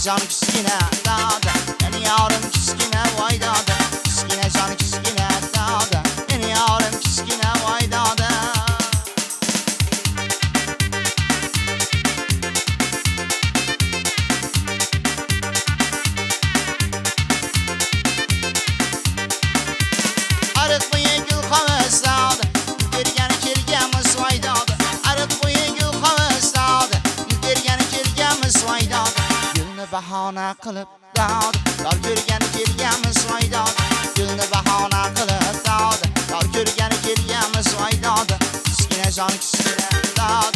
can kichkina dod, meni yorim kichkina voy dod, kichkina jon kichkina dod, meni yorim kichkina voy dod. Ariq bo'yi gul qavas dod, bergani kelganmiz voy dod. Ariq bo'yi gul qavas dod, bergani kelganmiz voy dod. Gulni bahona qilib dod, dor ko'rgani kelganmiz voy dod. Gulni bahona qilib dod, dor ko'rgani kelganmiz voy dod. Kichkina jon kichkina dod,